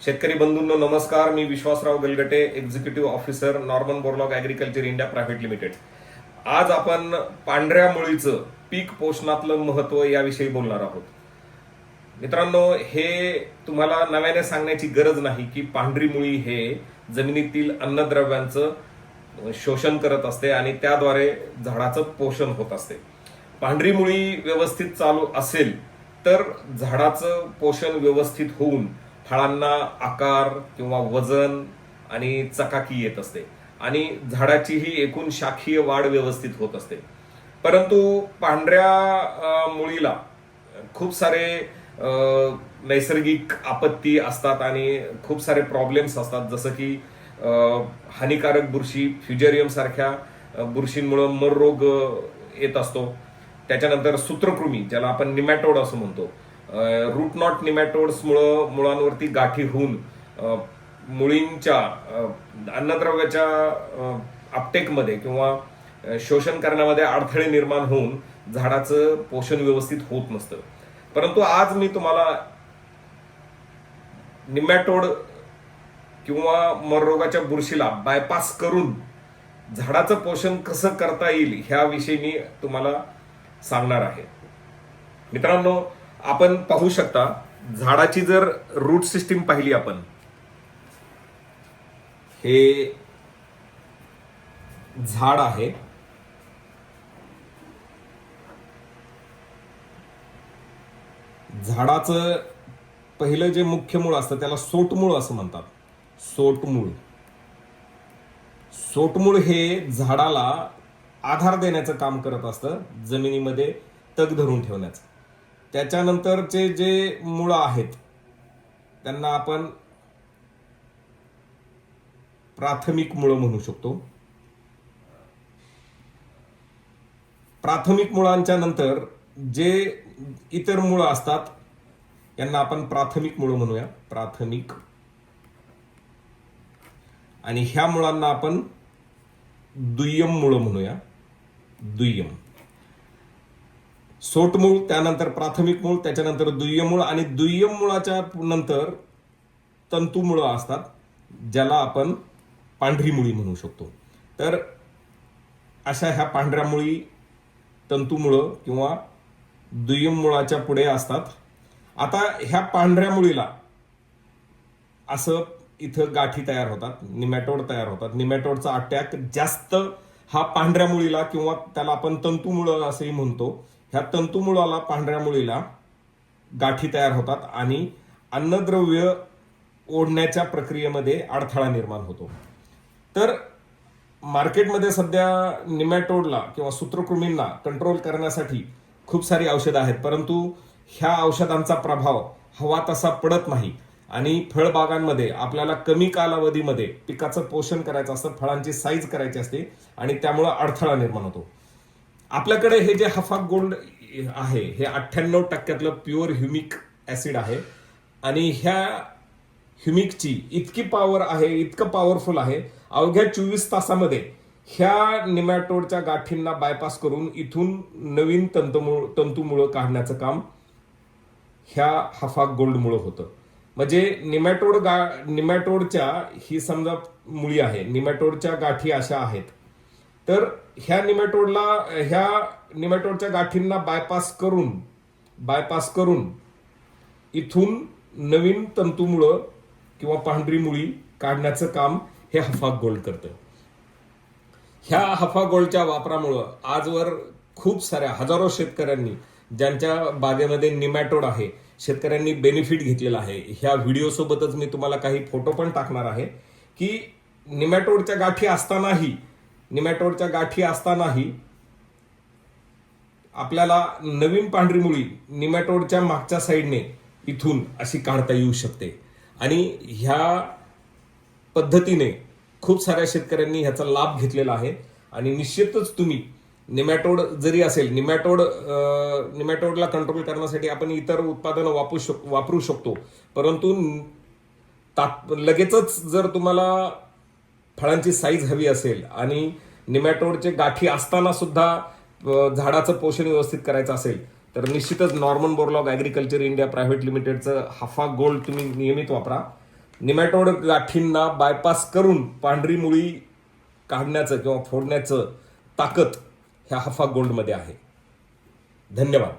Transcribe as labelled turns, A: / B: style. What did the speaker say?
A: शेतकरी बंधूंनो नमस्कार. मी Vishwasrao Galgate, executive officer, Norman Borlaug agriculture India private limited. आज आपण पांढऱ्या मुळीचं पीक पोषणातलं महत्व याविषयी बोलणार आहोत. मित्रांनो, हे तुम्हाला नव्याने सांगण्याची गरज नाही की पांढरी मुळी हे जमिनीतील अन्नद्रव्यांचं शोषण करत असते आणि त्याद्वारे झाडाचं पोषण होत असते. पांढरी मुळी व्यवस्थित चालू असेल तर झाडाचं पोषण व्यवस्थित होऊन फळांना आकार किंवा वजन आणि चकाकी येत असते आणि झाडाचीही एकूण शाखीय वाढ व्यवस्थित होत असते. परंतु पांढऱ्या मुळीला खूप सारे नैसर्गिक आपत्ती असतात आणि खूप सारे प्रॉब्लेम्स असतात, जसं की हानिकारक बुरशी, फ्युजेरियम सारख्या बुरशींमुळे मर रोग येत असतो. त्याच्यानंतर सूत्रकृमी, ज्याला आपण निमॅटोड असं म्हणतो, रूट नॉट निमॅटोड्समुळं मुळांवरती गाठी होऊन मुळींच्या अन्नद्रव्याच्या अपटेकमध्ये किंवा शोषण करण्यामध्ये अडथळे निर्माण होऊन झाडाचं पोषण व्यवस्थित होत नसतं. परंतु आज मी तुम्हाला निमॅटोड किंवा मररोगाच्या बुरशीला बायपास करून झाडाचं पोषण कसं करता येईल ह्याविषयी मी तुम्हाला सांगणार आहे. मित्रांनो, आपण पाहू शकता, झाडाची जर रूट सिस्टीम पाहिली आपण, हे झाड आहे. झाडाचं पहिलं जे मुख्य मूळ असतं त्याला सोटमूळ असं म्हणतात. सोटमूळ सोटमूळ हे झाडाला आधार देण्याचं काम करत असतं, जमिनीमध्ये तग धरून ठेवण्याचं. त्याच्यानंतरचे जे मुळं आहेत त्यांना आपण प्राथमिक मुळं म्हणू शकतो. प्राथमिक मुळांच्या नंतर जे इतर मुळं असतात यांना आपण प्राथमिक मुळं म्हणूया, प्राथमिक. आणि ह्या मुळांना आपण दुय्यम मुळं म्हणूया, दुय्यम. सोटमूळ, त्यानंतर प्राथमिक मूळ, त्याच्यानंतर दुय्यम मूळ आणि दुय्यम मुळाच्या नंतर तंतुमुळं असतात, ज्याला आपण पांढरी मुळी म्हणू शकतो. तर अशा ह्या पांढऱ्या मुळी तंतुमुळं किंवा दुय्यम मुळाच्या पुढे असतात. आता ह्या पांढऱ्या मुळीला असं इथं गाठी तयार होतात, निमॅटोड तयार होतात. निमॅटोडचा अटॅक जास्त हा पांढऱ्या मुळीला, किंवा त्याला आपण तंतुमुळं असंही म्हणतो, ह्या तंतुमुळाला, पांढऱ्या मुळीला गाठी तयार होतात आणि अन्नद्रव्य ओढण्याच्या प्रक्रियेमध्ये अडथळा निर्माण होतो. तर मार्केटमध्ये सध्या निमॅटोडला किंवा सूत्रकृमींना कंट्रोल करण्यासाठी खूप सारी औषधं आहेत, परंतु ह्या औषधांचा प्रभाव हवा तसा पडत नाही आणि फळबागांमध्ये आपल्याला कमी कालावधीमध्ये पिकाचं पोषण करायचं असतं, फळांची साईज करायची असते आणि त्यामुळे अडथळा निर्माण होतो. आपल्याकडे हे जे हफाक गोल्ड आहे हे 98% प्युअर ह्युमिक ऍसिड आहे आणि ह्या ह्युमिकची इतकी पॉवर आहे, इतकं पॉवरफुल आहे, अवघ्या 24 तासामध्ये ह्या निमॅटोडच्या गाठींना बायपास करून इथून नवीन तंतुमुळं काढण्याचं काम ह्या हफाक गोल्डमुळं होतं. म्हणजे निमॅटोडच्या ही समजा मुळी आहे, निमॅटोडच्या गाठी अशा आहेत, तर ह्या निमॅटोडच्या गाठींना बायपास करून इथून नवीन तंतुमुळं किंवा पांढरी मुळी काढण्याचं काम हे हफाक गोल्ड करतं. ह्या हफाक गोल्डच्या वापरामुळं आजवर खूप साऱ्या हजारो शेतकऱ्यांनी, ज्यांच्या बागेमध्ये निमॅटोड आहे, शेतकऱ्यांनी बेनिफिट घेतलेला आहे. ह्या व्हिडिओ सोबतच मी तुम्हाला काही फोटो पण टाकणार आहे की निमॅटोडच्या गाठी असतानाही आपल्याला नवीन पांढरी मुळी निमॅटोडच्या मागच्या साईडने इथून अशी काढता येऊ शकते. आणि ह्या पद्धतीने खूप साऱ्या शेतकऱ्यांनी ह्याचा लाभ घेतलेला आहे. आणि निश्चितच तुम्ही निमॅटोड जरी असेल, निमॅटोडला कंट्रोल करण्यासाठी आपण इतर उत्पादनं वापरू शकतो, परंतु लगेचच जर तुम्हाला फळांची साईज हवी असेल आणि निमॅटोडचे गाठी असताना सुद्धा झाडाचं पोषण व्यवस्थित करायचं असेल तर निश्चितच Norman Borlaug agriculture India private लिमिटेडचं हफाक गोल्ड तुम्ही नियमित वापरा. निमॅटोड गाठींना बायपास करून पांढरी मुळी काढण्याचं किंवा फोडण्याचं ताकद ह्या हफा गोल्डमध्ये आहे. धन्यवाद.